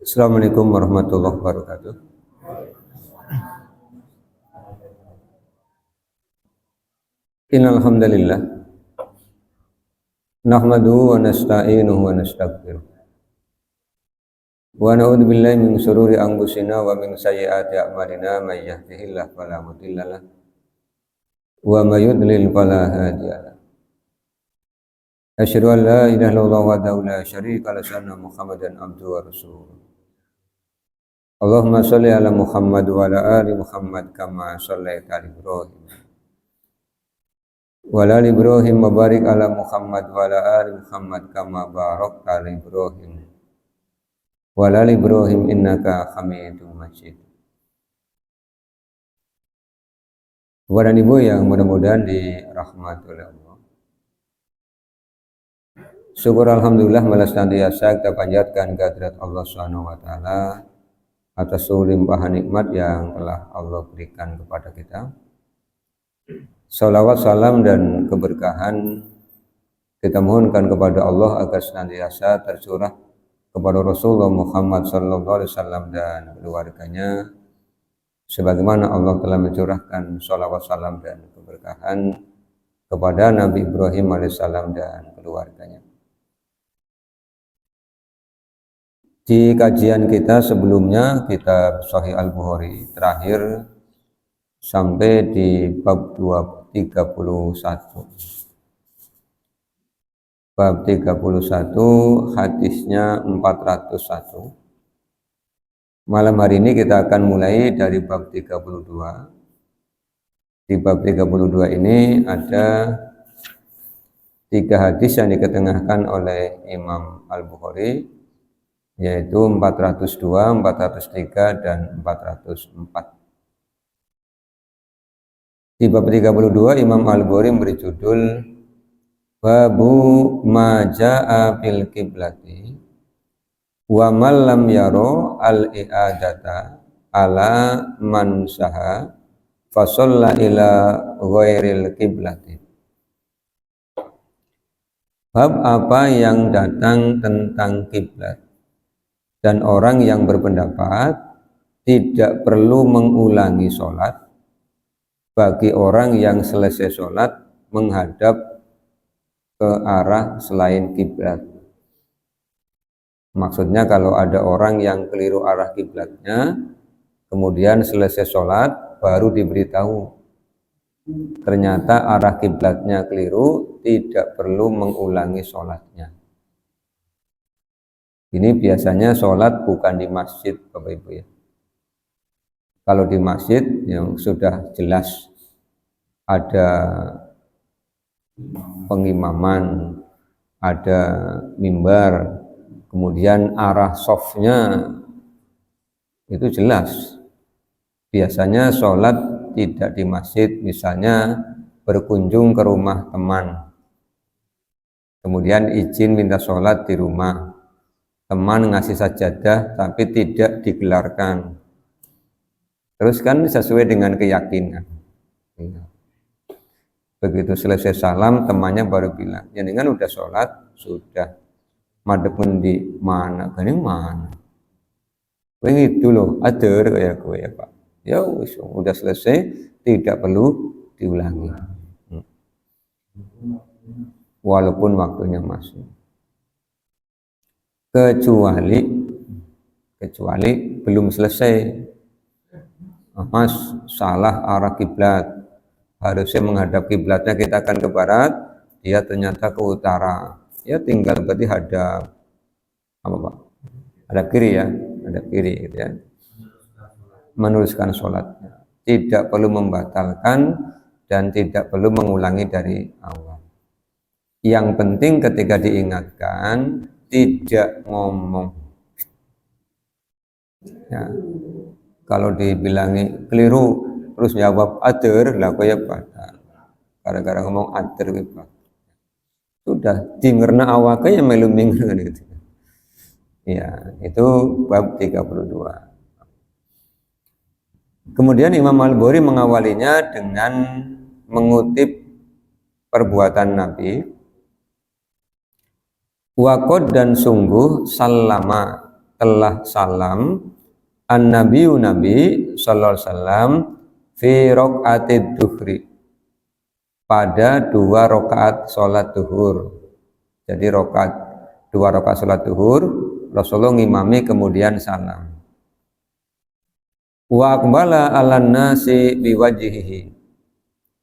Assalamualaikum warahmatullahi wabarakatuh. Innal hamdalillah nahmaduhu wa nasta'inuhu wa nastaghfiruh. Wa na'udzu billahi min shururi anfusina wa min sayyiati a'malina may yahdihillahu fala mudhillalah wa may yudlil fala hadiyalah. Asyhadu an la ilaha illallah wahdahu la syarika lahu wa anna Muhammadan abduhu wa rasuluh. Allahumma shalli ala Muhammad wa ala ali Muhammad kama shallaita ala Ibrahim wa ala ali Ibrahim wa barik ala Muhammad wa ala ali Muhammad kama barakta ala Ibrahim wa ala ali Ibrahim innaka Hamidum Majid. Kepada ibu yang mudah-mudahan dirahmati oleh Allah, syukur alhamdulillah malah senantiasa kita panjatkan kehadirat Allah Subhanahu wa taala atas limpahan nikmat yang telah Allah berikan kepada kita. Salawat, salam dan keberkahan kita mohonkan kepada Allah agar senantiasa tercurah kepada Rasulullah Muhammad sallallahu alaihi wasallam dan keluarganya, sebagaimana Allah telah mencurahkan salawat, salam dan keberkahan kepada Nabi Ibrahim alaihissalam dan keluarganya. Di kajian kita sebelumnya, kitab Sahih Al-Bukhari terakhir sampai di bab 31. Bab 31 hadisnya 401. Malam hari ini kita akan mulai dari bab 32. Di bab 32 ini ada 3 hadis yang diketengahkan oleh Imam Al-Bukhari, yaitu 402, 403 dan 404. Di bab 32 Imam Al-Bukhari memberi judul Babu ma jaa fil qiblati wa man lam yaro al-i'adata ala man saha fa shalla ila ghairil qiblati. Bab apa yang datang tentang kiblat dan orang yang berpendapat tidak perlu mengulangi sholat bagi orang yang selesai sholat menghadap ke arah selain kiblat. Maksudnya kalau ada orang yang keliru arah kiblatnya, kemudian selesai sholat baru diberitahu ternyata arah kiblatnya keliru, tidak perlu mengulangi sholatnya. Ini biasanya sholat bukan di masjid, Bapak Ibu ya. Kalau di masjid yang sudah jelas ada pengimaman, ada mimbar, kemudian arah shofnya itu jelas. Biasanya sholat tidak di masjid, misalnya berkunjung ke rumah teman, kemudian izin minta sholat di rumah. Teman ngasih sajadah tapi tidak digelarkan. Terus kan sesuai dengan keyakinan. Begitu selesai salam, temannya baru bilang, ya dengan udah sholat, sudah. Madep di mana? Gini mana? Ini itu loh, ader kayak gue ya Pak. Ya udah selesai, tidak perlu diulangi. Walaupun waktunya masih. Kecuali belum selesai. Mas salah arah kiblat, harusnya menghadap kiblatnya kita akan ke barat, dia ternyata ke utara, ya tinggal berarti hadap apa Pak? Hadap kiri ya, hadap kiri gitu ya. Meneruskan sholatnya, tidak perlu membatalkan dan tidak perlu mengulangi dari awal. Yang penting ketika diingatkan tidak ngomong. Ya. Kalau dibilangi keliru terus jawab ader lah kayak pada gara-gara ngomong ader gitu. Sudah dingerna awaknya melu minggu gitu. Ya, itu bab 32. Kemudian Imam Al-Bukhari mengawalinya dengan mengutip perbuatan Nabi. Waqad dan sungguh sallama telah salam an-nabiyyu nabi sallallahu alaihi wasallam fi raqatid duhri, pada 2 rakaat sholat duhur. Jadi rakaat 2 rakaat sholat duhur Rasulullah ngimami kemudian salam. Wa aqbala 'alan nasi biwajhihi,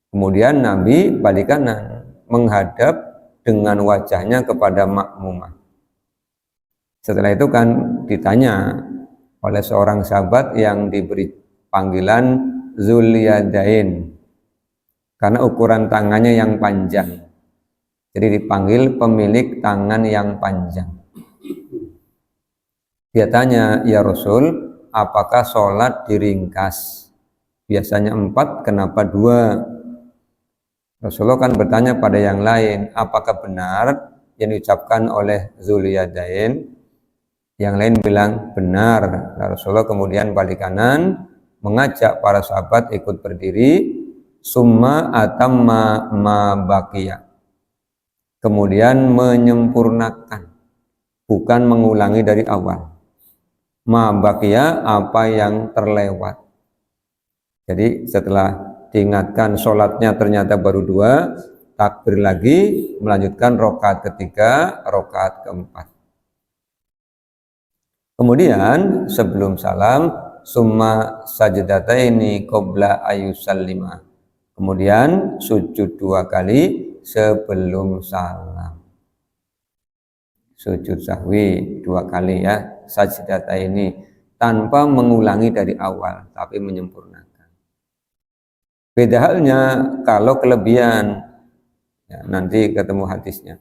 kemudian Nabi balik kanan menghadap dengan wajahnya kepada makmumah. Setelah itu kan ditanya oleh seorang sahabat yang diberi panggilan Zulyadain karena ukuran tangannya yang panjang. Jadi dipanggil pemilik tangan yang panjang. Dia tanya, ya Rasul, apakah sholat diringkas? Biasanya 4, kenapa 2? Rasulullah kan bertanya pada yang lain, apakah benar yang diucapkan oleh Zulyadain? Yang lain bilang benar. Rasulullah kemudian balik kanan mengajak para sahabat ikut berdiri, summa atamma ma baqiya, kemudian menyempurnakan, bukan mengulangi dari awal. Ma baqiya, apa yang terlewat. Jadi setelah diingatkan sholatnya ternyata baru 2, takbir lagi, melanjutkan rakaat ketiga, rakaat keempat. Kemudian sebelum salam, summa sajdataini qabla ayusallima, kemudian sujud 2 kali sebelum salam. Sujud sahwi 2 kali ya, sajdataini, tanpa mengulangi dari awal tapi menyempurnakan. Beda halnya kalau kelebihan, ya, nanti ketemu hadisnya.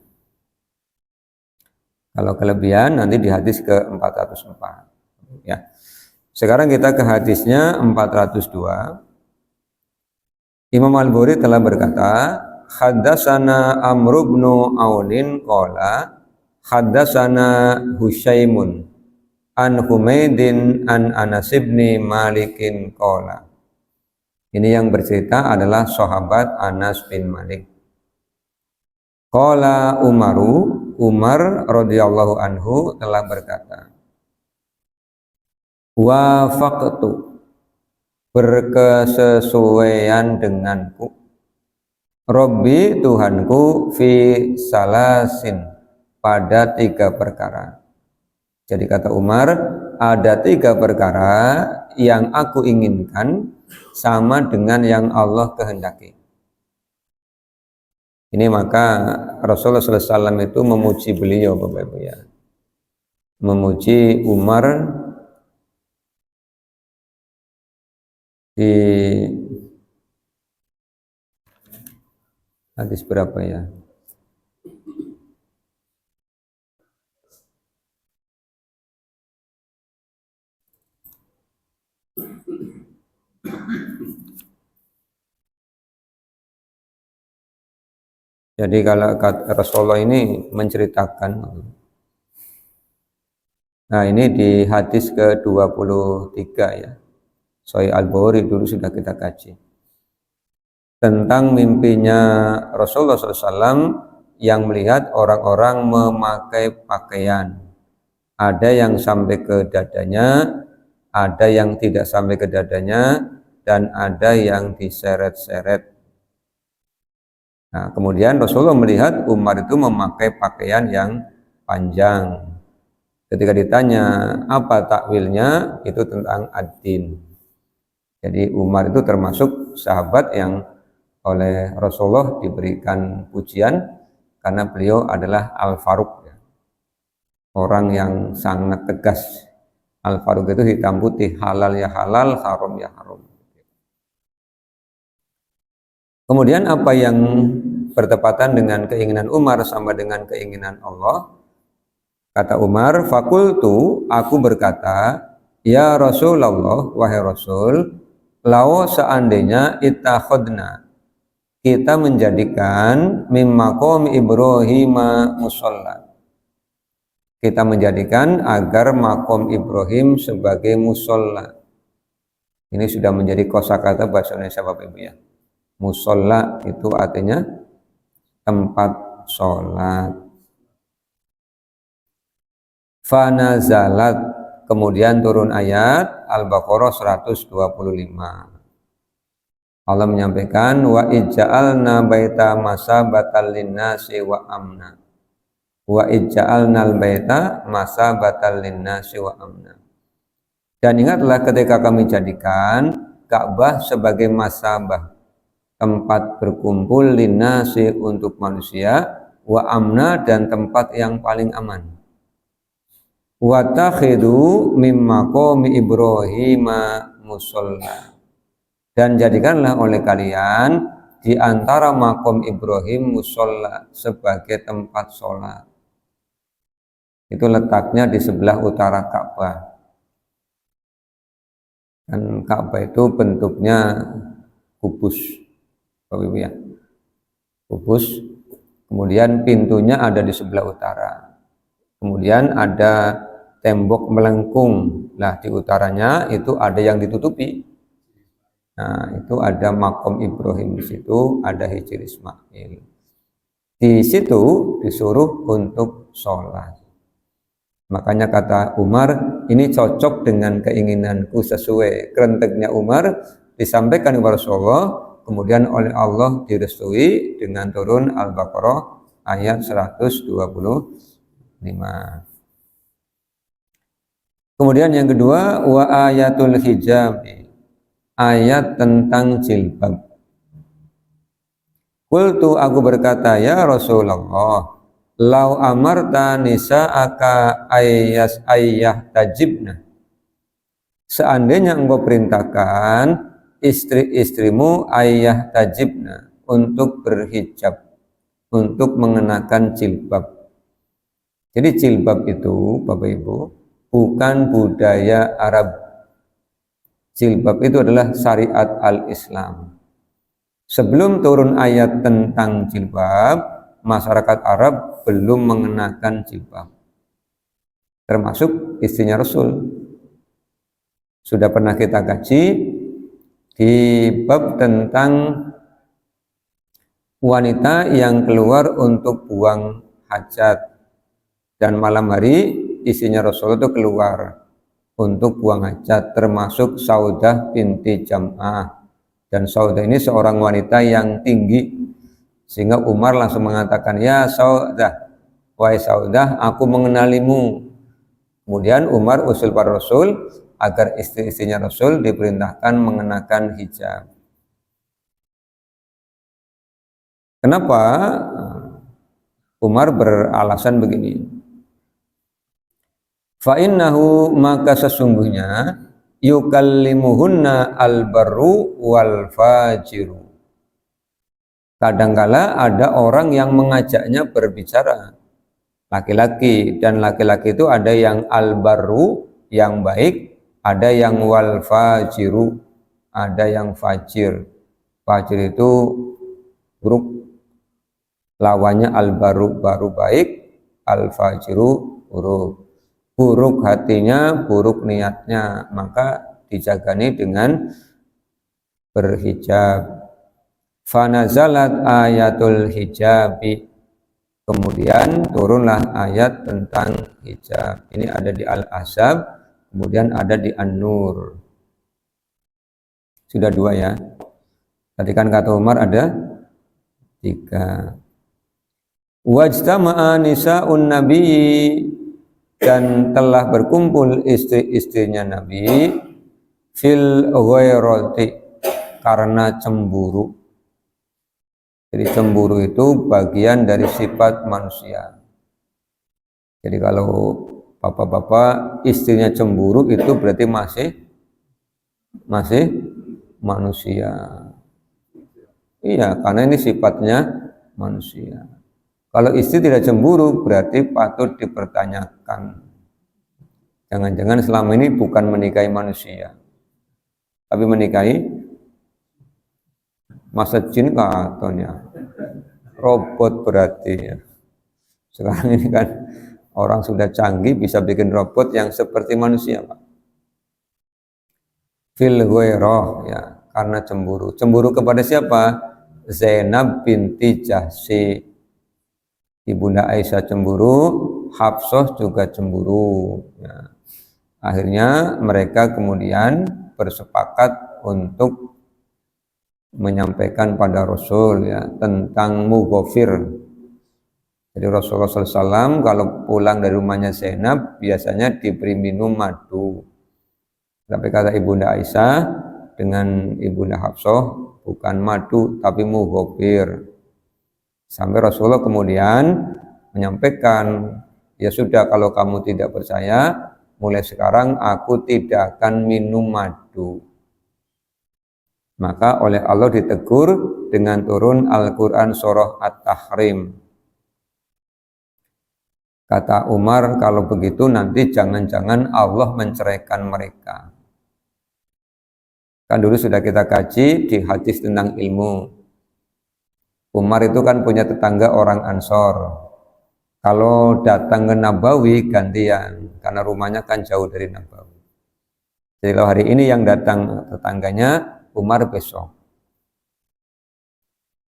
Kalau kelebihan nanti di hadis ke 404 ya. Sekarang kita ke hadisnya 402. Imam Al-Bukhari telah berkata, haddatsana Amr bin Aunin qala haddatsana Husyaimun an Humaidin an Anas bin Malikin qala. Ini yang bercerita adalah sahabat Anas bin Malik. Qala Umar radhiyallahu anhu telah berkata, wafaqtu, berkesesuaian denganku, Robbi Tuhanku, fi salasin, pada 3 perkara. Jadi kata Umar, ada 3 perkara yang aku inginkan sama dengan yang Allah kehendaki. Ini maka Rasulullah SAW itu memuji beliau, Bapak Ibu ya, memuji Umar di hadis berapa ya? Jadi kalau Rasulullah ini menceritakan, nah ini di hadis ke-23 ya, Sahih Al-Bukhari dulu sudah kita kaji, tentang mimpinya Rasulullah SAW yang melihat orang-orang memakai pakaian, ada yang sampai ke dadanya, ada yang tidak sampai ke dadanya, dan ada yang diseret-seret. Nah, kemudian Rasulullah melihat Umar itu memakai pakaian yang panjang. Ketika ditanya apa takwilnya, itu tentang ad-din. Jadi Umar itu termasuk sahabat yang oleh Rasulullah diberikan pujian karena beliau adalah Al-Faruq, orang yang sangat tegas. Al-Faruq itu hitam putih, halal ya halal, haram ya haram. Kemudian apa yang bertepatan dengan keinginan Umar sama dengan keinginan Allah? Kata Umar, fakultu, aku berkata, ya Rasulullah, wahai Rasul, lau seandainya ittakhadna, kita menjadikan mimmakom Ibrahim musolla, kita menjadikan agar makom Ibrahim sebagai musolla. Ini sudah menjadi kosakata bahasa Indonesia Bapak Ibu ya. Musolla itu artinya tempat sholat. Fanazalat, kemudian turun ayat Al-Baqarah 125. Allah menyampaikan wa ij'alna baita masabatal linnasi wa amna. Wa ij'alnal baita masabatal linnasi wa amna. Dan ingatlah ketika kami jadikan Ka'bah sebagai masabah, tempat berkumpul linnasi untuk manusia, wa amna dan tempat yang paling aman. Wa takhidu mim maqami Ibrahim musalla. Dan jadikanlah oleh kalian di antara makom Ibrahim musalla sebagai tempat sholat. Itu letaknya di sebelah utara Ka'bah. Dan Ka'bah itu bentuknya kubus, Bapak Ibu ya. Kubus. Kemudian pintunya ada di sebelah utara. Kemudian ada tembok melengkung. Nah, di utaranya itu ada yang ditutupi. Nah, itu ada makom Ibrahim, di situ ada Hijr Ismail. Di situ disuruh untuk sholat. Makanya kata Umar, ini cocok dengan keinginanku, sesuai kerenteknya Umar, disampaikan kepada Rasulullah, kemudian oleh Allah direstui dengan turun Al-Baqarah ayat 125. Kemudian yang kedua, wa ayatul hijab, ayat tentang jilbab. Qultu, aku berkata, ya Rasulullah, lau amarta nisa'aka ayyah tajibna. Seandainya engkau perintahkan istri-istrimu ayyah tajibna, untuk berhijab, untuk mengenakan jilbab. Jadi jilbab itu, Bapak Ibu, bukan budaya Arab. Jilbab itu adalah syariat al-Islam. Sebelum turun ayat tentang jilbab, masyarakat Arab belum mengenakan jilbab. Termasuk istrinya Rasul. Sudah pernah kita kaji di bab tentang wanita yang keluar untuk buang hajat. Dan malam hari istrinya Rasul itu keluar untuk buang hajat, termasuk Saudah binti Jam'ah. Dan Saudah ini seorang wanita yang tinggi, sehingga Umar langsung mengatakan, ya Saudah, wahai Saudah, aku mengenalimu. Kemudian Umar usul para Rasul agar istri-istrinya Rasul diperintahkan mengenakan hijab. Kenapa? Umar beralasan begini, fa'innahu, maka sesungguhnya yukallimuhunna al-barru wal fajiru. Kadangkala ada orang yang mengajaknya berbicara, laki-laki, dan laki-laki itu ada yang al-barru, yang baik, ada yang wal fajiru, ada yang fajir. Fajir itu buruk, lawannya al-barru, baru baik, al-fajiru buruk. Buruk hatinya, buruk niatnya, maka dijagani dengan berhijab. Fanazalat ayatul hijabi, kemudian turunlah ayat tentang hijab. Ini ada di Al-Ahzab, kemudian ada di An-Nur. Sudah dua ya. Tadi kan kata Umar ada tiga. Wajtama'a nisa'un nabiyyi, dan telah berkumpul istri-istrinya Nabi fil ghairati, karena cemburu. Jadi cemburu itu bagian dari sifat manusia. Jadi kalau bapak-bapak istrinya cemburu, itu berarti masih manusia. Iya, karena ini sifatnya manusia. Kalau istri tidak cemburu, berarti patut dipertanyakan. Jangan-jangan selama ini bukan menikahi manusia, tapi menikahi masa jin katanya. Robot berarti ya. Sekarang ini kan orang sudah canggih, bisa bikin robot yang seperti manusia, Pak. Fil ghairah, ya, karena cemburu. Cemburu kepada siapa? Zainab binti Jahsy. Ibunda Aisyah cemburu, Hafsah juga cemburu. Ya. Akhirnya mereka kemudian bersepakat untuk menyampaikan pada Rasul ya tentang mughafir. Jadi Rasulullah SAW kalau pulang dari rumahnya Zainab biasanya diberi minum madu. Tapi kata Ibunda Aisyah dengan Ibunda Hafsah bukan madu tapi mughafir. Sampai Rasulullah kemudian menyampaikan, ya sudah kalau kamu tidak percaya, mulai sekarang aku tidak akan minum madu. Maka oleh Allah ditegur dengan turun Al-Quran surah At-Tahrim. Kata Umar, kalau begitu nanti jangan-jangan Allah menceraikan mereka. Kan dulu sudah kita kaji di hadis tentang ilmu. Umar itu kan punya tetangga orang Ansor. Kalau datang ke Nabawi gantian, karena rumahnya kan jauh dari Nabawi. Jadi kalau hari ini yang datang tetangganya, Umar besok.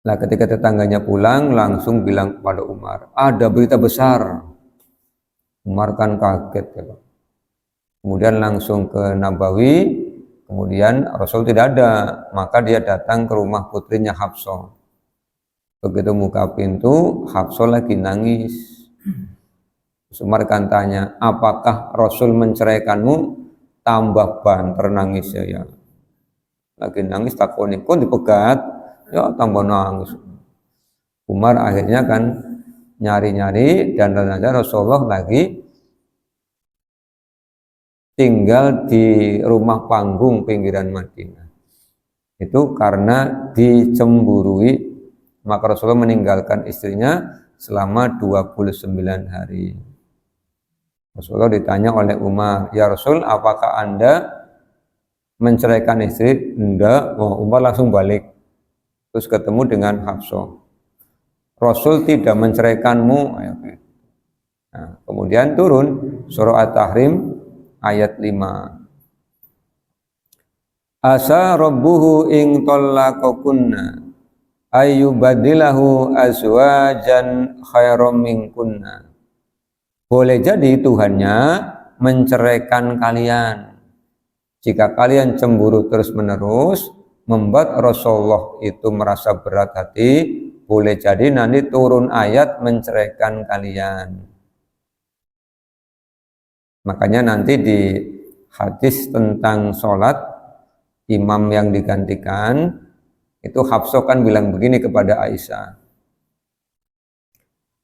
Nah ketika tetangganya pulang, langsung bilang kepada Umar, ada berita besar. Umar kan kaget. Ya. Kemudian langsung ke Nabawi, kemudian Rasul tidak ada, maka dia datang ke rumah putrinya Hafsah. Begitu buka pintu, Hafsah lagi nangis. Umar kan tanya, apakah Rasul menceraikanmu? Tambah banter nangis ya. Lagi nangis takoni, kok dipegat? Ya tambah nangis. Umar akhirnya kan nyari-nyari dan ternyata Rasulullah lagi tinggal di rumah panggung pinggiran Madinah. Itu karena dicemburui, maka Rasulullah meninggalkan istrinya selama 29 hari. Rasulullah ditanya oleh Umar, ya Rasul, apakah Anda menceraikan istri? Enggak. Oh, Umar langsung balik. Terus ketemu dengan Hafsah. Rasul tidak menceraikanmu. Nah, kemudian turun surah At-Tahrim ayat 5. Asa rabbuhu ing tallaqakunna ayyubadilahu azwajan khairam minkunna. Boleh jadi Tuhannya menceraikan kalian. Jika kalian cemburu terus-menerus, membuat Rasulullah itu merasa berat hati, boleh jadi nanti turun ayat menceraikan kalian. Makanya nanti di hadis tentang sholat, imam yang digantikan, itu Hafsah kan bilang begini kepada Aisyah.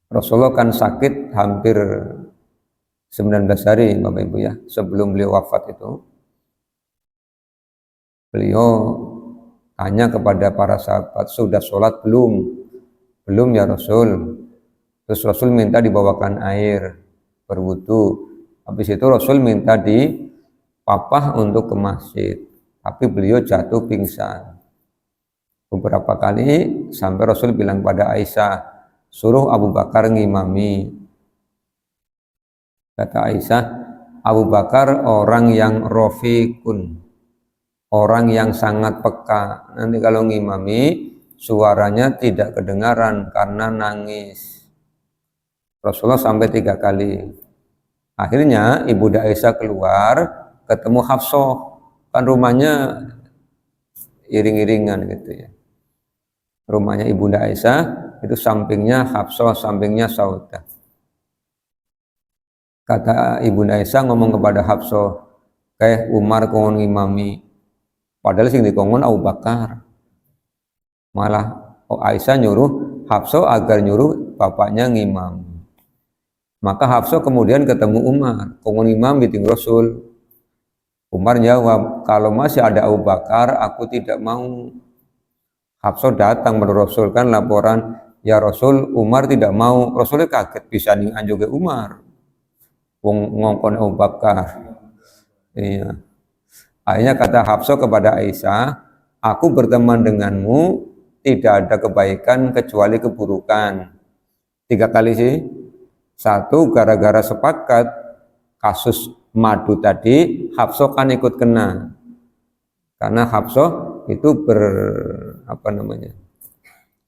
Rasulullah kan sakit hampir 19 hari Bapak Ibu ya, sebelum beliau wafat itu. Beliau tanya kepada para sahabat, sudah sholat belum? Belum ya Rasul. Terus Rasul minta dibawakan air, berwudu. Habis itu Rasul minta dipapah untuk ke masjid. Tapi beliau jatuh pingsan. Beberapa kali sampai Rasul bilang pada Aisyah, suruh Abu Bakar ngimami. Kata Aisyah, Abu Bakar orang yang rofiqun, orang yang sangat peka. Nanti kalau ngimami suaranya tidak kedengaran karena nangis. Rasulullah sampai 3 kali. Akhirnya Ibunda Aisyah keluar ketemu Hafsah, kan rumahnya iring-iringan gitu ya. Rumahnya Ibunda Aisyah itu sampingnya Hafsah, sampingnya Saudah. Kata Ibunda Aisyah ngomong kepada Hafsah, kayak Umar kongon ngimami, padahal sing dikongkon Abu Bakar. Malah Aisyah nyuruh Hafsah agar nyuruh bapaknya ngimam. Maka Hafsah kemudian ketemu Umar, kongon imam biting Rasul. Umar jawab, kalau masih ada Abu Bakar, aku tidak mau. Hafsah datang pada Rasul kan laporan, ya Rasul, Umar tidak mau. Rasulnya kaget, bisa ning anjoge Umar. Wong ngongkon Abu Bakar. Iya. Akhirnya kata Hafsah kepada Aisyah, aku berteman denganmu tidak ada kebaikan kecuali keburukan. 3 kali sih. 1, gara-gara sepakat kasus madu tadi, Hafsah kan ikut kena. Karena Hafsah itu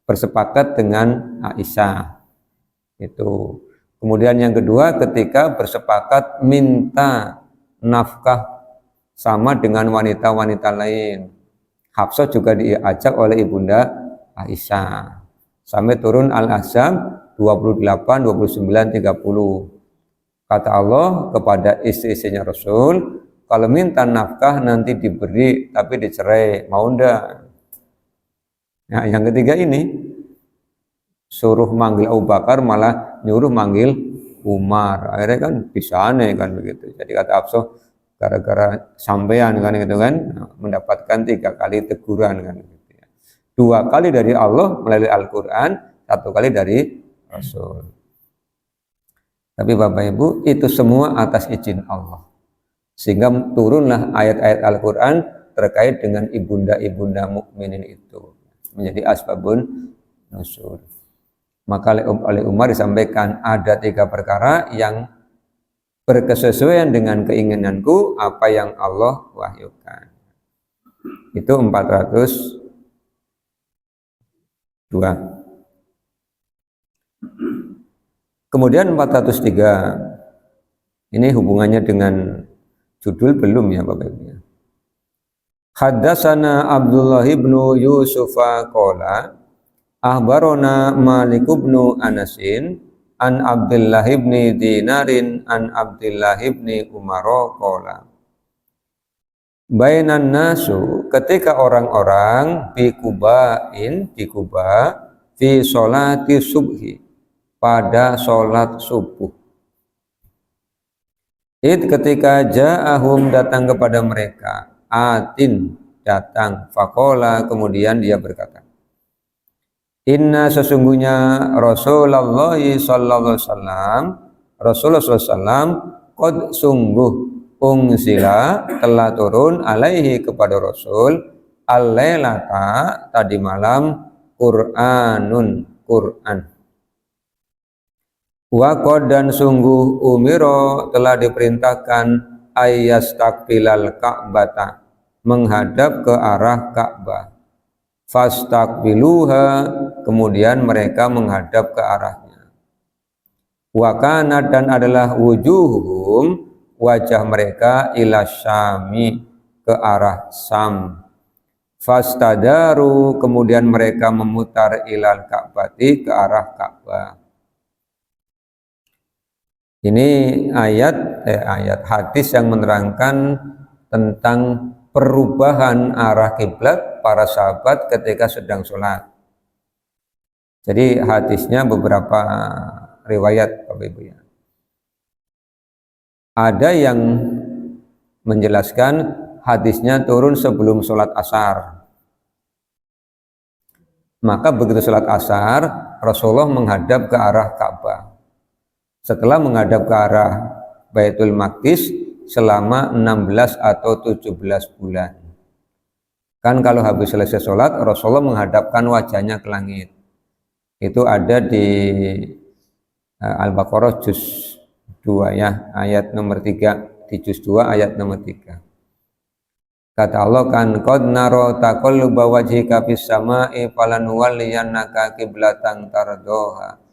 bersepakat dengan Aisyah. Itu. Kemudian yang kedua ketika bersepakat minta nafkah sama dengan wanita-wanita lain. Hafsah juga diajak oleh ibunda Aisyah. Sampai turun Al-Ahzab 28, 29, 30. Kata Allah kepada istri-istrinya Rasul, kalau minta nafkah nanti diberi, tapi dicerai, mau ndak? Nah, yang ketiga ini, suruh manggil Abu Bakar malah nyuruh manggil Umar. Akhirnya kan bisa aneh kan begitu. Jadi kata Hafsah, gara-gara sampean kan gitu kan, mendapatkan 3 kali teguran kan gitu ya. 2 kali dari Allah melalui Al-Quran, 1 kali dari Rasul. Tapi Bapak Ibu, itu semua atas izin Allah. Sehingga turunlah ayat-ayat Al-Quran terkait dengan ibunda-ibunda mukminin itu. Menjadi asbabun nuzul. Maka oleh Umar disampaikan ada 3 perkara yang berkesesuaian dengan keinginanku, apa yang Allah wahyukan. Itu 402. Kemudian 403, ini hubungannya dengan judul belum ya Bapak Ibu. Haddatsana Abdullah bin Yusuf qala akhbarana Malik bin Anasin an Abdullah bin Dinarin an Abdullah bin Umar qala bainan nasu, ketika orang-orang di Kuba fi sholati subhi, pada sholat subuh. Ketika ja'ahum, datang kepada mereka, atin, datang, faqala, kemudian dia berkata, inna, sesungguhnya Rasulullah sallallahu alaihi wasallam, Rasulullah SAW, qad, sungguh, ungsila, telah turun alaihi, kepada Rasul, al-lailata, tadi malam, Qur'anun, Qur'an. Wa qad, dan sungguh, umiro, telah diperintahkan ayyastakbilal Ka'bata, menghadap ke arah Ka'bah. Fastakbiluha, kemudian mereka menghadap ke arahnya. Wa kana, dan adalah wujuhum, wajah mereka, ila Syami, ke arah Sam. Fastadaru, kemudian mereka memutar ilal Ka'bati, ke arah Ka'bah. Ini ayat hadis yang menerangkan tentang perubahan arah kiblat para sahabat ketika sedang sholat. Jadi hadisnya beberapa riwayat Bapak Ibu ya. Ada yang menjelaskan hadisnya turun sebelum sholat asar. Maka begitu sholat asar, Rasulullah menghadap ke arah Ka'bah. Setelah menghadap ke arah Baitul Maqdis selama 16 atau 17 bulan. Kan kalau habis selesai sholat, Rasulullah menghadapkan wajahnya ke langit. Itu ada di Al-Baqarah juz 2 ya, ayat nomor 3, di juz 2 ayat nomor 3. Kata Allah kan, qad naro taqalluba wajhika fis sama'i falanuwalliyannaka qiblatan tardoha.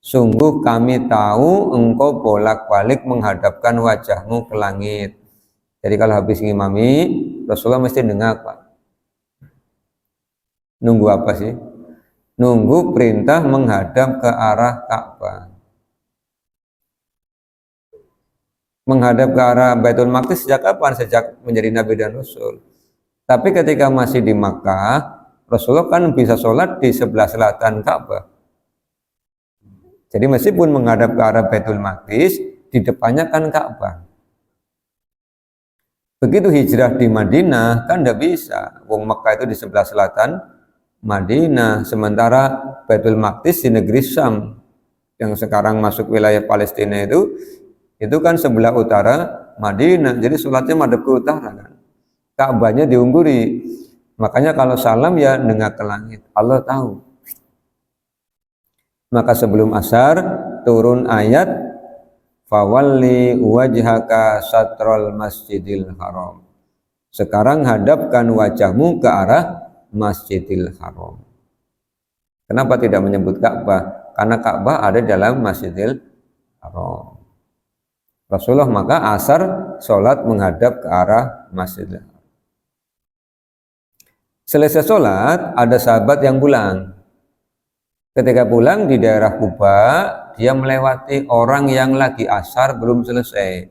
Sungguh kami tahu engkau bolak-balik menghadapkan wajahmu ke langit. Jadi kalau habis ngimami, Rasulullah mesti dengar Pak. Nunggu apa sih? Nunggu perintah menghadap ke arah Ka'bah. Menghadap ke arah Baitul Maqdis sejak kapan? Sejak menjadi Nabi dan Rasul. Tapi ketika masih di Makkah, Rasulullah kan bisa sholat di sebelah selatan Ka'bah. Jadi meskipun menghadap ke arah Baitul Maqdis, di depannya kan Ka'bah. Begitu hijrah di Madinah, kan tidak bisa. Wong Makkah itu di sebelah selatan Madinah, sementara Baitul Maqdis di negeri Syam, yang sekarang masuk wilayah Palestina itu kan sebelah utara Madinah. Jadi sholatnya madhab ke utara kan. Ka'bahnya diungguri. Makanya kalau salam ya nengok ke langit. Allah tahu. Maka sebelum asar turun ayat fawalli wajhaka satrul masjidil haram. Sekarang hadapkan wajahmu ke arah Masjidil Haram. Kenapa tidak menyebut Ka'bah? Karena Ka'bah ada dalam Masjidil Haram. Rasulullah, maka asar sholat menghadap ke arah Masjidil Haram. Selesai sholat, ada sahabat yang pulang. Ketika pulang di daerah Kuba, dia melewati orang yang lagi asar belum selesai.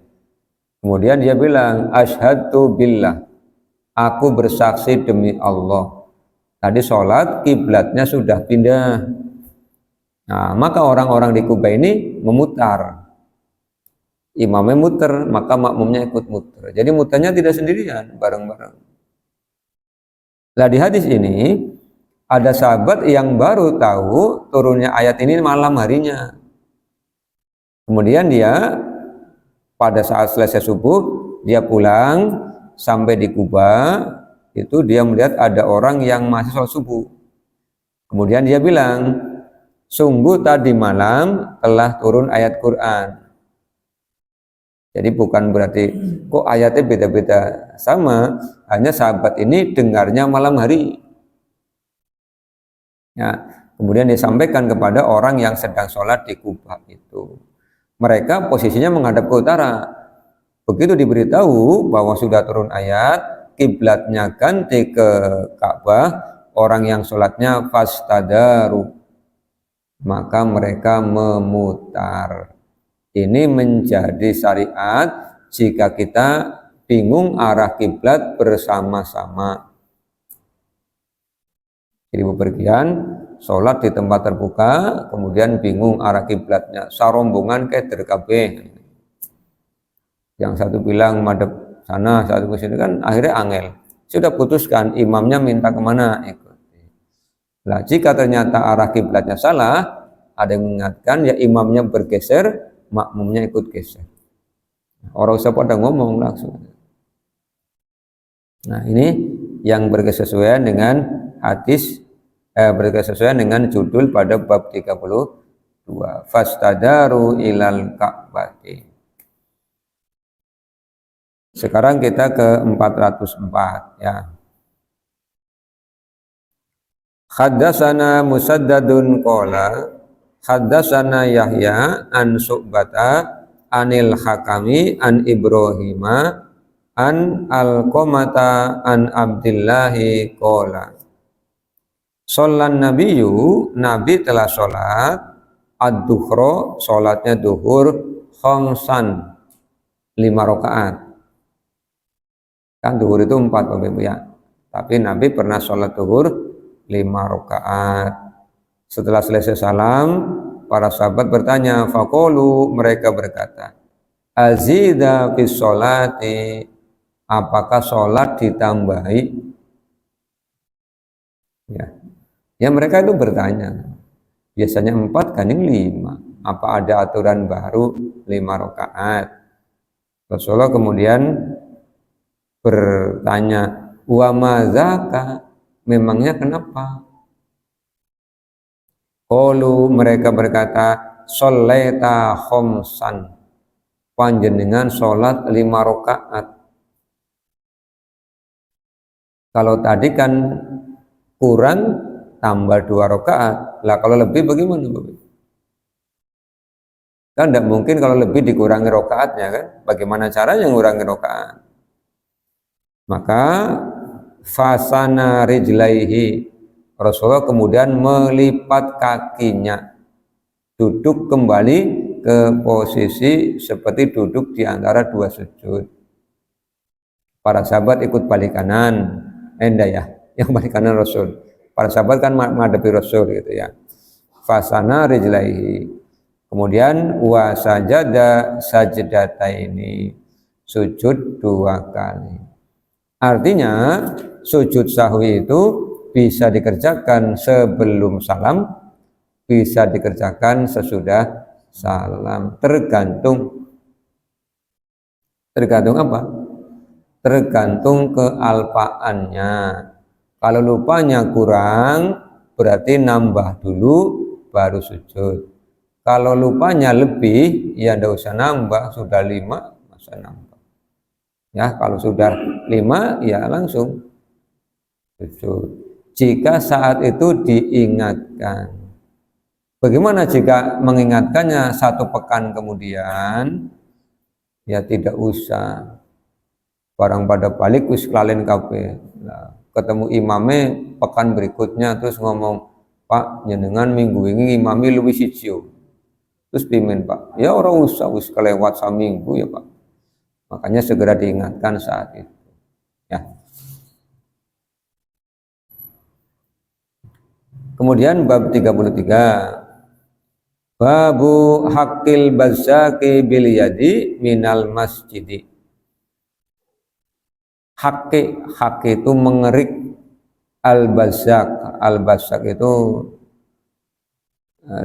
Kemudian dia bilang, asyhadu billah, aku bersaksi demi Allah, tadi sholat kiblatnya sudah pindah. Nah, maka orang-orang di Kuba ini memutar. Imamnya muter, maka makmumnya ikut muter. Jadi muternya tidak sendirian, bareng-bareng. Nah, di hadis ini ada sahabat yang baru tahu turunnya ayat ini malam harinya. Kemudian dia pada saat selesai subuh, dia pulang sampai di Kuba, itu dia melihat ada orang yang masih sholat subuh. Kemudian dia bilang, sungguh tadi malam telah turun ayat Quran. Jadi bukan berarti kok ayatnya beda-beda, sama, hanya sahabat ini dengarnya malam hari. Ya, kemudian disampaikan kepada orang yang sedang sholat di Kuba itu. Mereka posisinya menghadap ke utara. Begitu diberitahu bahwa sudah turun ayat, kiblatnya ganti ke Ka'bah, orang yang sholatnya fastadaru, maka mereka memutar. Ini menjadi syariat jika kita bingung arah kiblat bersama-sama. Jadi bepergian, sholat di tempat terbuka, kemudian bingung arah kiblatnya, sarombongan kayak terkabeh. Yang satu bilang madep sana, satu ke sini, kan akhirnya angel. Sudah putuskan imamnya minta kemana, ikuti. Nah, jika ternyata arah kiblatnya salah, ada yang mengingatkan ya imamnya bergeser, makmumnya ikut geser. Orang usah pada ngomong langsung. Nah, ini yang berkesesuaian dengan hadis, berkesesuaian dengan judul pada bab 32, fastadaru ilal ka'bati. Sekarang kita ke 404 ya. Haddatsana Musaddadun qala haddatsana Yahya an Su'bata anil Hakami an Ibrahima an Alqamata an Abdillahi qala Sholat Nabiyu, Nabi telah sholat ad-duhro, sholatnya duhur khomsan, 5 rakaat. Kan duhur itu 4 Bapak Ibu ya. Tapi Nabi pernah sholat duhur 5 rakaat. Setelah selesai salam, para sahabat bertanya, faqulu, mereka berkata, azida bis sholati, apakah sholat ditambahi? Ya mereka itu bertanya, biasanya 4 kan ini 5, apa ada aturan baru 5 rakaat? Rasulullah kemudian bertanya, wa mazaka, memangnya kenapa? Qalu, mereka berkata, sholaita khomsan, panjenengan sholat 5 rakaat. Kalau tadi kan kurang tambah 2 rakaat, lah kalau lebih bagaimana Bapak? Kan tidak mungkin kalau lebih dikurangi rakaatnya kan? Bagaimana caranya mengurangi rakaat? Maka fasana rijlaihi, Rasulullah kemudian melipat kakinya, duduk kembali ke posisi seperti duduk di antara 2 sujud. Para sahabat ikut balik kanan, ya, yang balik kanan Rasul. Para sahabat kan menghadapi Rasul gitu ya. Fasana rijlaihi. Kemudian wa sajada sajdataini, sujud 2 kali. Artinya sujud sahwi itu bisa dikerjakan sebelum salam, bisa dikerjakan sesudah salam, tergantung apa? Tergantung kealpaannya. Kalau lupanya kurang, berarti nambah dulu baru sujud. Kalau lupanya lebih, ya tidak usah nambah, sudah 5, masa nambah. Ya, kalau sudah 5, ya langsung sujud. Jika saat itu diingatkan. Bagaimana jika mengingatkannya 1 pekan kemudian? ya tidak usah. Barang pada balik wis kelalen kabeh. Nah, ketemu imame pekan berikutnya terus ngomong, Pak, jenengan minggu ini imami luwih siji. Terus pimen Pak? Ya orang usah, wis kelewat saminggu ya Pak. Makanya segera diingatkan saat itu. Ya. Kemudian bab 33. Babu hakil bazaki bil yadi minal masjidi. Hak itu mengerik al-bazak itu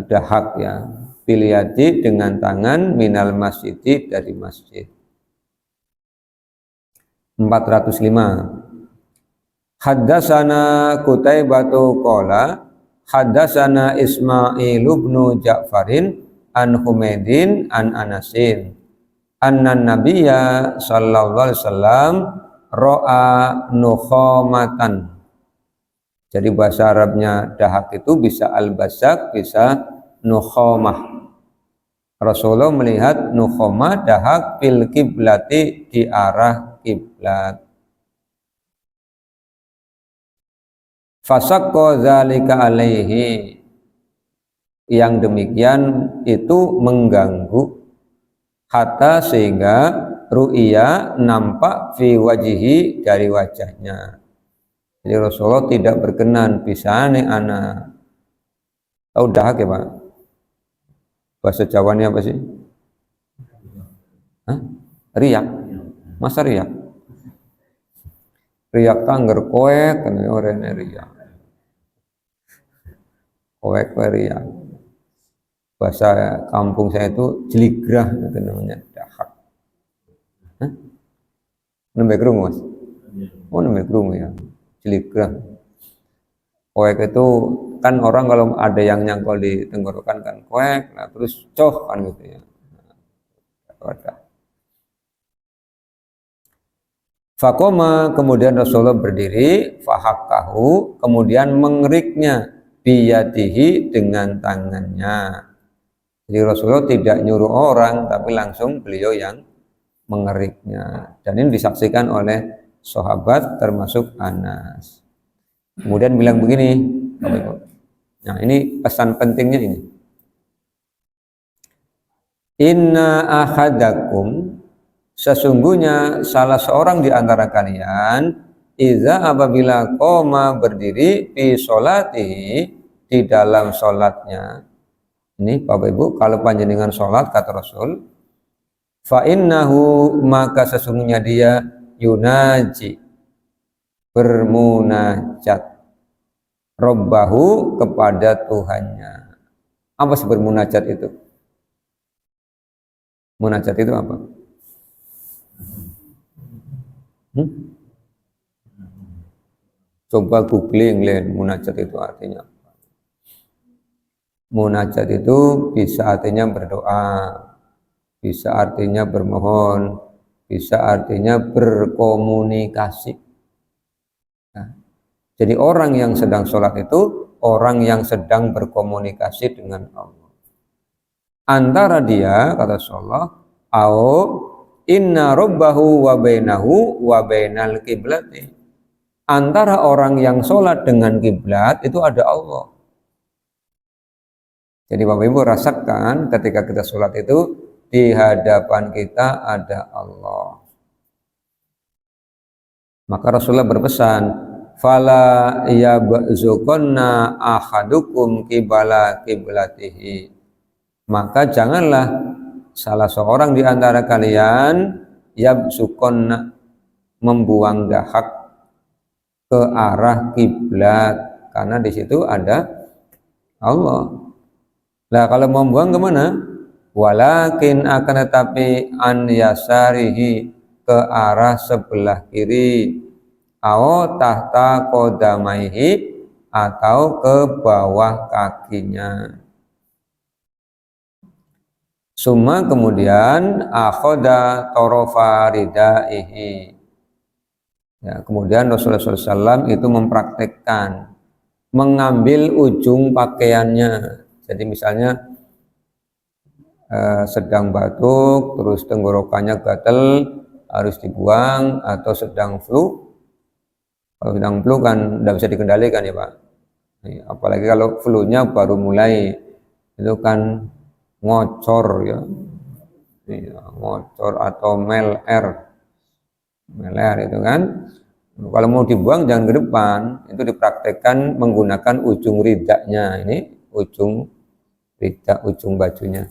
dahak ya, bil yadi dengan tangan minal masjidi dari masjid. 405. Haddatsana Qutaibatu qala haddatsana Ismail bin Ja'farin an Humaidin an Anasin anna nabiyya sallallahu alaihi wasallam ra'a nukhamatan. Jadi bahasa Arabnya dahak itu bisa al-bazak, bisa nukhamah. Rasulullah melihat nukhamah dahak fil kiblati di arah kiblat. Fasaqqa dzalika alaihi, yang demikian itu mengganggu hatta sehingga ru'ya nampak fi wajihi dari wajahnya. Jadi Rasulullah tidak berkenan pisane anak. Tahu dahak ya Pak? Bahasa Jawanya apa sih? Hah? Riak. Masa riak? Riak tangger koek kan orangnya riak. Koek riak. Bahasa kampung saya itu jeligrah itu namanya dahak. Hah? Nembe krungu Mas? Oh, nembe krungu ya. Jeligrah. Koek itu kan orang kalau ada yang nyangkol di tenggorokan kan koek, nah terus coh kan gitu ya. Fakoma, kemudian Rasulullah berdiri, fahakahu, kemudian mengeriknya biyadihi dengan tangannya. Jadi Rasulullah tidak nyuruh orang, tapi langsung beliau yang mengeriknya. Dan ini disaksikan oleh sahabat termasuk Anas. Kemudian bilang begini, nah ini pesan pentingnya ini. Inna ahadakum, sesungguhnya salah seorang di antara kalian, iza apabila qoma berdiri fi sholatihi, di dalam sholatnya. Ini Bapak Ibu, kalau panjenengan sholat kata Rasul, fa innahu, maka sesungguhnya dia yunaji, bermunajat, Robbahu, kepada Tuhannya. Apa sih bermunajat itu? Munajat itu apa? Coba googling munajat itu artinya apa? Munajat itu bisa artinya berdoa, bisa artinya bermohon, bisa artinya berkomunikasi. Nah, jadi orang yang sedang sholat itu orang yang sedang berkomunikasi dengan Allah. Antara dia, kata Rasulullah, au inna robbahu wa bainahu wa bainal kiblati. Antara orang yang sholat dengan kiblat itu ada Allah. Jadi Bapak Ibu rasakan ketika kita sholat itu di hadapan kita ada Allah. Maka Rasulullah berpesan, fala yabzuqanna ahadukum qibala qiblatihi. Maka janganlah salah seorang di antara kalian yabzuqanna, membuang dahak ke arah kiblat, karena di situ ada Allah. Nah, kalau membuang kemana? Walakin akan tetapi an yasarihi, ke arah sebelah kiri, au tahta qodamaihi, atau ke bawah kakinya. Summa kemudian akhoda torofa ridaihi. Ya, kemudian Rasulullah SAW itu mempraktekkan mengambil ujung pakaiannya. Jadi misalnya sedang batuk terus tenggorokannya gatel harus dibuang, atau sedang flu. Kalau sedang flu kan tidak bisa dikendalikan ya Pak. Apalagi kalau flu-nya baru mulai, itu kan ngocor ya, ngocor atau meler itu kan. Kalau mau dibuang jangan ke depan, itu dipraktekkan menggunakan ujung ridaknya, ini ujung ridak, ujung bajunya.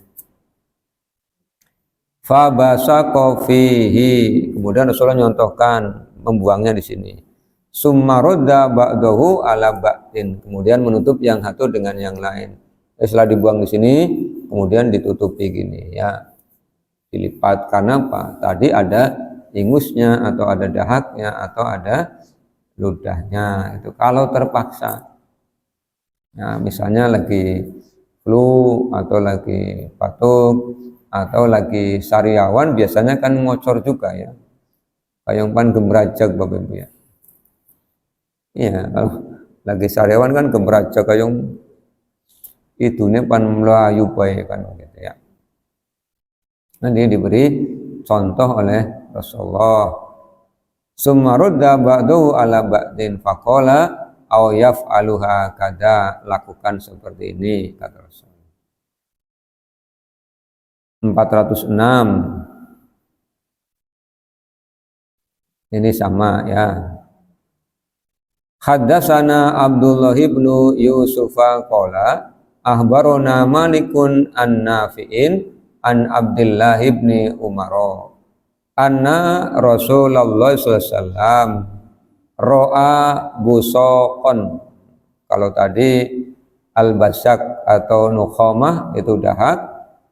Fabasaqa fihi, kemudian Rasulullah nyontohkan membuangnya di sini. Summa radda ba'dahu ala ba'din, kemudian menutup yang satu dengan yang lain. Setelah dibuang di sini, kemudian ditutupi gini ya, dilipat. Karena apa? Tadi ada ingusnya atau ada dahaknya atau ada ludahnya. Itu kalau terpaksa, ya, misalnya lagi flu atau lagi batuk atau lagi sariawan, biasanya kan ngocor juga ya, kayak pan gembrajak Bapak Ibu ya. Iya, kalau lagi sariawan kan gembrajak kayak itu nih pan melayu baik kan gitu ya. Nanti diberi contoh oleh Rasulullah. Summa rudda ba'du ala ba'din faqala aw yaf'aluha kada, lakukan seperti ini kata Rasul. 406 ini sama ya. Haddatsana Abdullah ibnu Yusufa qala ahbarona Malikun an Nafi'in an Abdullah ibni Umar anna Rasulullah sallallahu alaihi wasallam ro'a busaqon. Kalau tadi al-basak atau nukhamah itu dahak,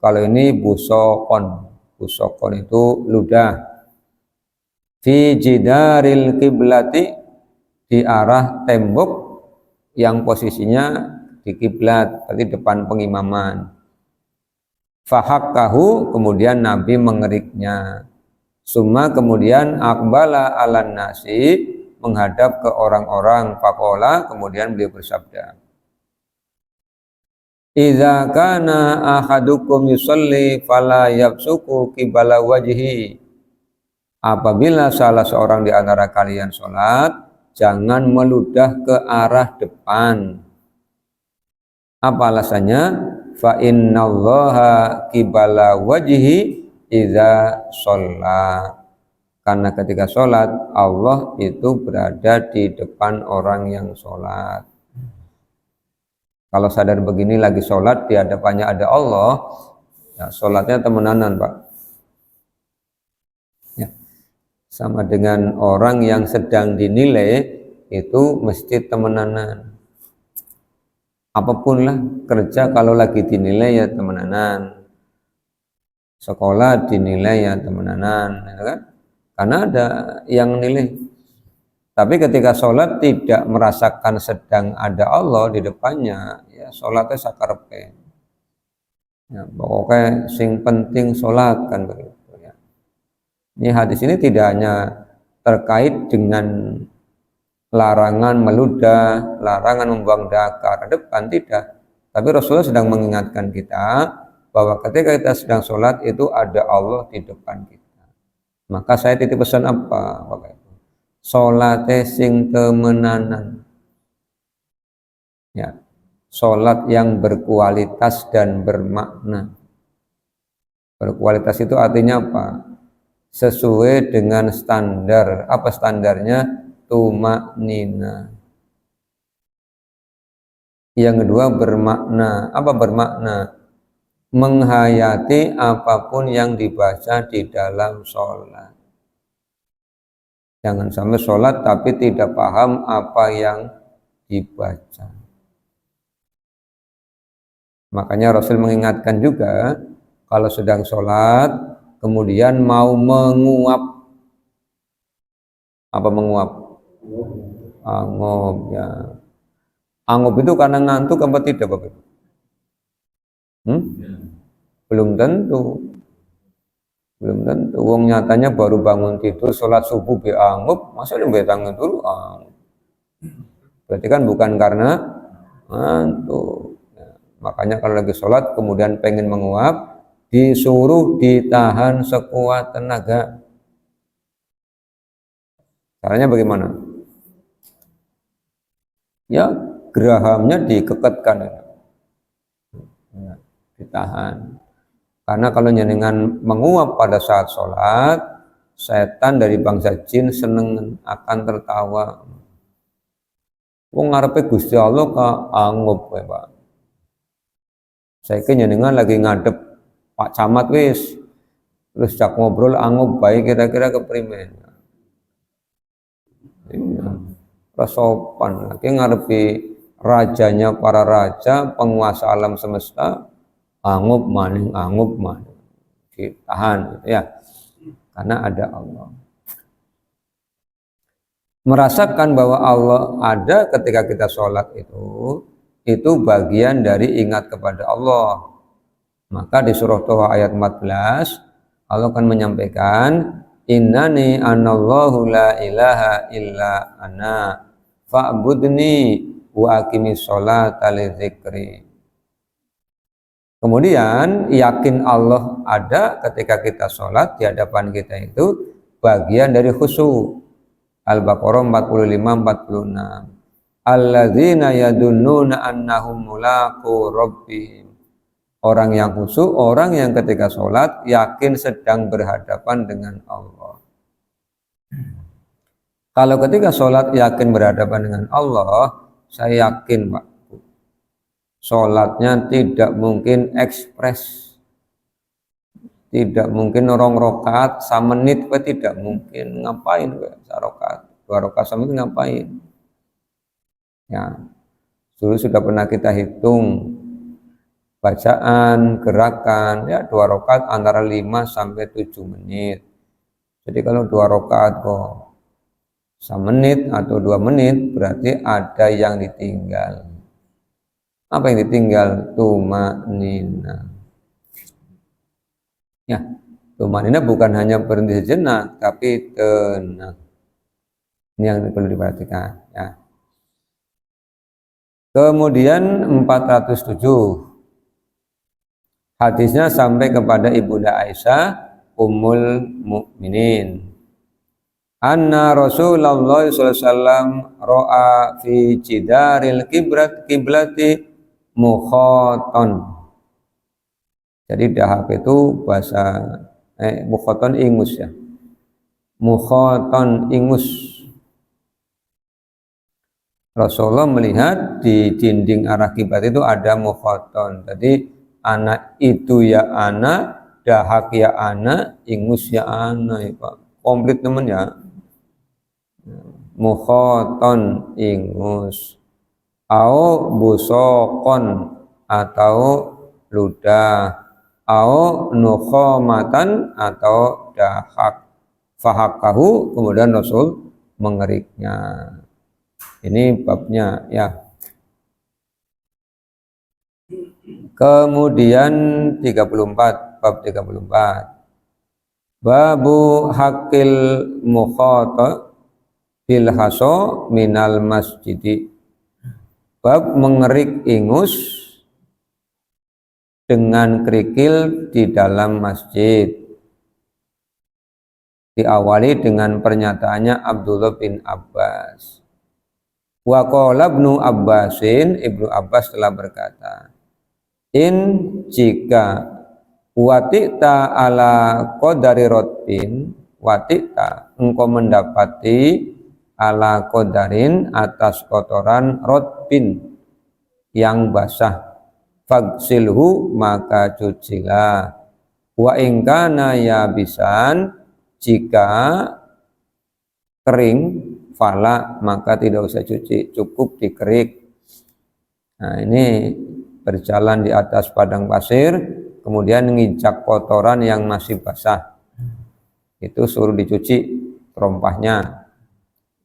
kalau ini busaqon. Busaqon itu ludah. Fi jidaril kiblati, di arah tembok yang posisinya di kiblat, berarti depan pengimaman. Fahakkahu, kemudian Nabi mengeriknya. Summa, kemudian akbala alan nasi, menghadap ke orang-orang. Faqala, kemudian beliau bersabda, idza kana ahadukum yusalli fala yabsuku qibala wajhi, apabila salah seorang di antara kalian sholat, jangan meludah ke arah depan. Apa alasannya? Fa innallaha qibala wajhi idza shalla, karena ketika sholat Allah itu berada di depan orang yang sholat. Kalau sadar begini lagi sholat, di hadapannya ada Allah, ya sholatnya temenanan Pak ya. Sama dengan orang yang sedang dinilai, itu mesti temenanan. Apapun lah kerja, kalau lagi dinilai ya temenanan, sekolah dinilai ya temenanan, ya kan? Karena ada yang nilai. Tapi ketika sholat tidak merasakan sedang ada Allah di depannya, ya sholatnya sakarepe. Ya, pokoknya sing penting sholat kan begitu ya. Ini hadis ini tidak hanya terkait dengan larangan meludah, larangan membuang dahak ke arah depan, tidak. Tapi Rasulullah sedang mengingatkan kita bahwa ketika kita sedang sholat itu ada Allah di depan kita. Maka saya titip pesan apa Bapak Ibu? Sholatnya sing temenanan. Ya, sholat yang berkualitas dan bermakna. Berkualitas itu artinya apa? Sesuai dengan standar. Apa standarnya? Tumaknina. Yang kedua bermakna. Apa bermakna? Menghayati apapun yang dibaca di dalam sholat. Jangan sampai sholat tapi tidak paham apa yang dibaca. Makanya Rasul mengingatkan juga, kalau sedang sholat kemudian mau menguap. Apa menguap? Angop ya. Angop itu karena ngantuk apa tidak Bapak Ibu? Belum tentu. Belum tentu. Wong nyatanya baru bangun tidur, sholat subuh be angop, masa dia betang dulu angop. Berarti kan bukan karena ngantuk. Ya. Makanya kalau lagi sholat kemudian pengen menguap, disuruh ditahan sekuat tenaga. Caranya bagaimana? Ya, gerahamnya dikeketkan, ya, ditahan. Karena kalau jenengan menguap pada saat sholat, setan dari bangsa jin seneng akan tertawa. Wong ngarepe Gusti Allah ka angup ya, Pak. Saiki jenengan lagi ngadep Pak Camat wis, terus jak ngobrol angup baik kira-kira keprimen. Iya, sopan lagi ngarepi rajanya para raja, penguasa alam semesta, angup maning ditahan gitu ya, karena ada Allah. Merasakan bahwa Allah ada ketika kita sholat itu bagian dari ingat kepada Allah. Maka di surah Toha ayat 14 Allah akan menyampaikan, innani anallahu la ilaha illa ana fa'budni wa aqimis sholata li dzikri. Kemudian yakin Allah ada ketika kita sholat di hadapan kita itu bagian dari khusyuk. Al-Baqarah 45-46. Alladzina yadunnuna annahum mulaqu rabbihim. Orang yang khusyuk, orang yang ketika sholat yakin sedang berhadapan dengan Allah. Kalau ketika sholat yakin berhadapan dengan Allah, saya yakin Pak, sholatnya tidak mungkin ekspres, tidak mungkin orang rokaat samenit, tidak mungkin. Ngapain sarokat 2 rakaat samenit ngapain ya? Dulu sudah pernah kita hitung bacaan, gerakan ya 2 rakaat antara 5 sampai 7 menit. Jadi kalau 2 rakaat kok 1 menit atau 2 menit berarti ada yang ditinggal. Apa yang ditinggal? Tumanina. Ya, tumanina bukan hanya berhenti sejenak, tapi tenang. Ini yang perlu diperhatikan. Ya. Kemudian 407, hadisnya sampai kepada Ibunda Aisyah Ummul Mukminin. Anna Rasulullah sallallahu alaihi wasallam ra'a fi jidaril kiblati mukhaton. Jadi dahak itu bahasa mukhaton ingus ya. Mukhaton ingus. Rasulullah melihat di dinding arah kiblat itu ada mukhaton. Jadi anak itu ya anak, dahak ya anak, ingus ya anak ya Pak. Komplit teman ya. Mukhaton ingus. Au busokon atau ludah. Au nukhomatan atau dahak. Fahakahu, kemudian Rasul mengeriknya. Ini babnya ya. Kemudian 34, bab 34. Babu hakil mukhata bil haso minal masjidi. Bab mengerik ingus dengan kerikil di dalam masjid. Diawali dengan pernyataannya Abdullah bin Abbas. Wa qala Ibnu Abbasin, Ibnu Abbas telah berkata, in jika watikta ala qadari rotbin, watikta engkau mendapati ala qadarin atas kotoran rotbin yang basah, fagsilhu maka cucilah, wa ingkana yabisan jika kering fala maka tidak usah cuci, cukup dikerik. Nah ini berjalan di atas padang pasir, kemudian nginjak kotoran yang masih basah, itu suruh dicuci terompahnya.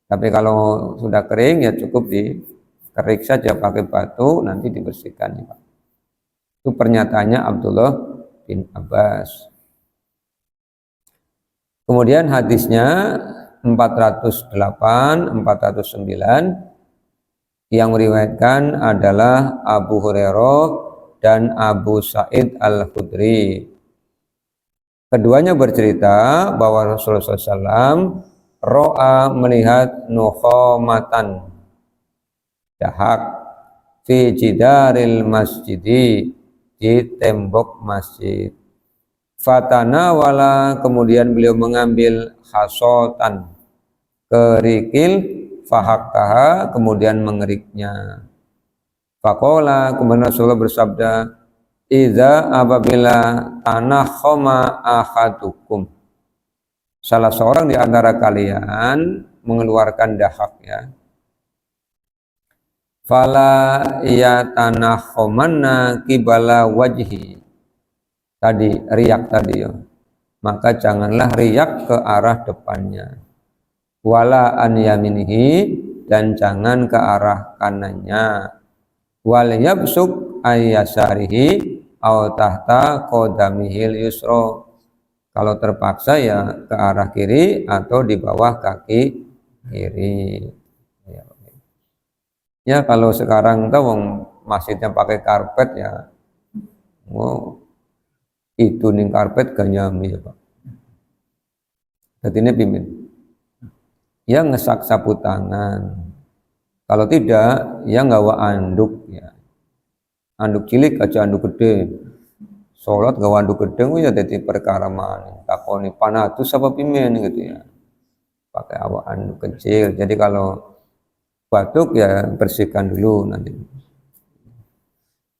Tapi kalau sudah kering ya cukup dikerik saja pakai batu, nanti dibersihkan ya Pak. Itu pernyataannya Abdullah bin Abbas. Kemudian hadisnya 408, 409 yang meriwayatkan adalah Abu Hurairah dan Abu Sa'id Al-Khudri Keduanya bercerita bahwa Rasulullah SAW ro'a melihat nukhomatan dahak fi jidaril masjidi di tembok masjid. Fatana wala kemudian beliau mengambil hasotan kerikil fahakkaha kemudian mengeriknya. Faqala kemudian Rasulullah bersabda, "Idza apabila tanakhama ahadukum." Salah seorang di antara kalian mengeluarkan dahak ya. Fala yatanakhamanna qibala wajhi. Tadi riak tadi ya. Maka janganlah riak ke arah depannya. Wala an yaminihi dan jangan ke arah kanannya. Wal yabsuk ayyasarihi aw tahta qadamihil yusra. Kalau terpaksa ya ke arah kiri atau di bawah kaki kiri. Ya kalau sekarang tuh masjidnya pakai karpet ya, itu nih karpet gak nyami ya Pak. Jadi ini pimpin. Ya ngesak sapu tangan. Kalau tidak, ya nggawa anduk ya. Anduk cilik aja anduk gede. Sholat gawa anduk gede ya jadi perkara mana. Takoni panatus apa pimen gitu ya. Pakai awak anduk kecil. Jadi kalau batuk ya bersihkan dulu nanti.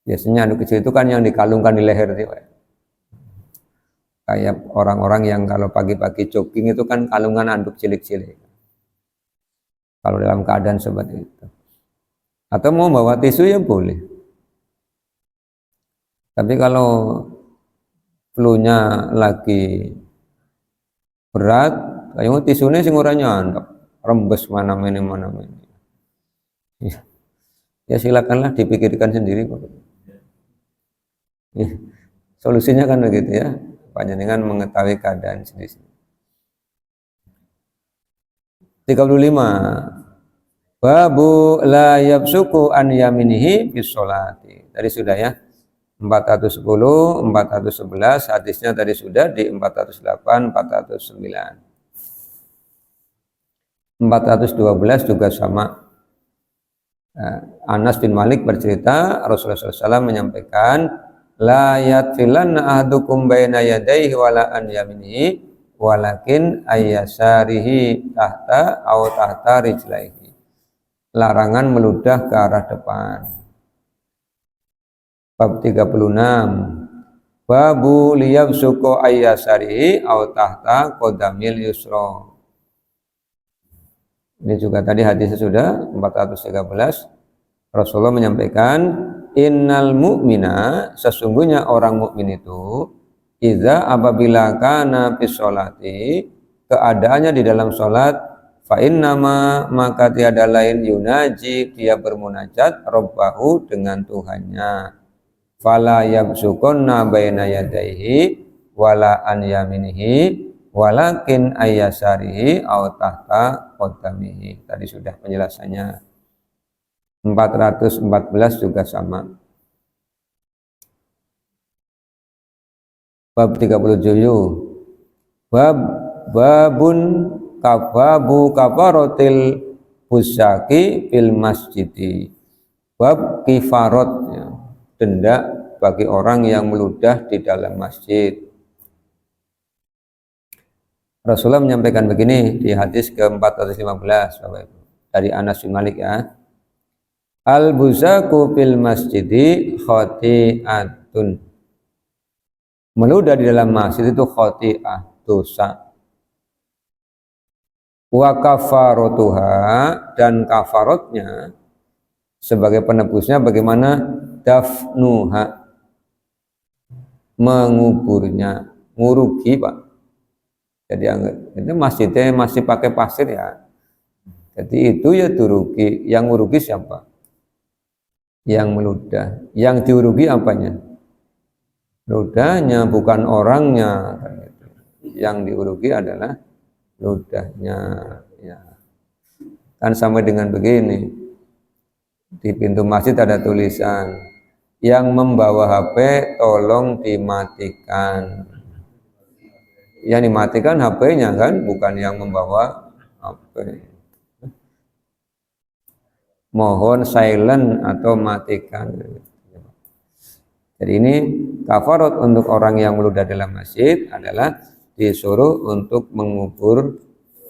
Biasanya anduk kecil itu kan yang dikalungkan di leher sih Pak. Kayak orang-orang yang kalau pagi-pagi jogging itu kan kalungan anduk cilik-cilik. Kalau dalam keadaan seperti itu. Atau mau bawa tisu ya boleh. Tapi kalau flu-nya lagi berat, kayak tisunya sing ora nyandap, rembes mana ini. Ya silakanlah dipikirkan sendiri Pak. Ya, solusinya kan begitu ya. Panjenengan mengetahui keadaan sendiri. 35. Babu la yabsuku an yaminihi bis sholati. Tadi sudah ya. 410, 411 hadisnya tadi sudah di 408, 409. 412 juga sama. Anas bin Malik bercerita Rasulullah SAW menyampaikan la yatfilanna ahadukum baina yadayhi wala an yaminihi walakin ayyasarihi tahta aw tahta rijlaihi. Larangan meludah ke arah depan. Bab 36. Babu liyabsuku ayyasarihi aw tahta qadamil yusra. Ini juga tadi hadisnya sudah 413. Rasulullah menyampaikan innal mu'mina sesungguhnya orang mukmin itu idza apabila kana fi sholati keadaannya di dalam salat fa innama maka tiada lain yunaji dia bermunajat rabbahu dengan Tuhannya fala yabsukunna baina yadayhi wala an yaminihi walakin ayyasarihi aw tahta qadamihi. Tadi sudah penjelasannya. 414 juga sama. Bab 37. Babun kababu kafarotil busaki fil masjidi. Bab kifarot ya, denda bagi orang yang meludah di dalam masjid. Rasulullah menyampaikan begini di hadis ke-415 Bapak Ibu, dari Anas bin Malik ya. Al-buzaku fil masjidi khati'atun. Meludah di dalam masjid itu khati'ah, dosa. Wa kafaratuha dan kafarotnya sebagai penebusnya bagaimana dafnuha menguburnya, ngurugi Pak. Jadi itu masjidnya masih pakai pasir ya. Jadi itu ya dirugi. Yang ngurugi siapa? Yang meludah. Yang diurugi apanya? Ludahnya bukan orangnya. Yang diurugi adalah ludahnya. Ya. Kan sama dengan begini. Di pintu masjid ada tulisan yang membawa HP tolong dimatikan. yang dimatikan HP-nya kan, bukan yang membawa HP. Mohon silent atau matikan. Jadi ini kafarat untuk orang yang meludah dalam masjid adalah disuruh untuk mengubur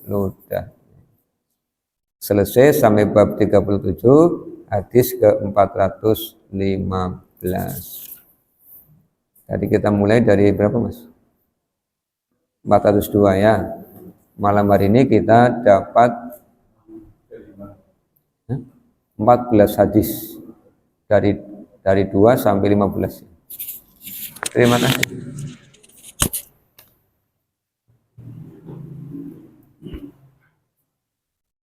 ludah. Selesai sampai bab 37, hadis ke-415. Tadi kita mulai dari berapa Mas? 402 ya. Malam hari ini kita dapat 14 hadis dari 2 sampai 15. Terima kasih.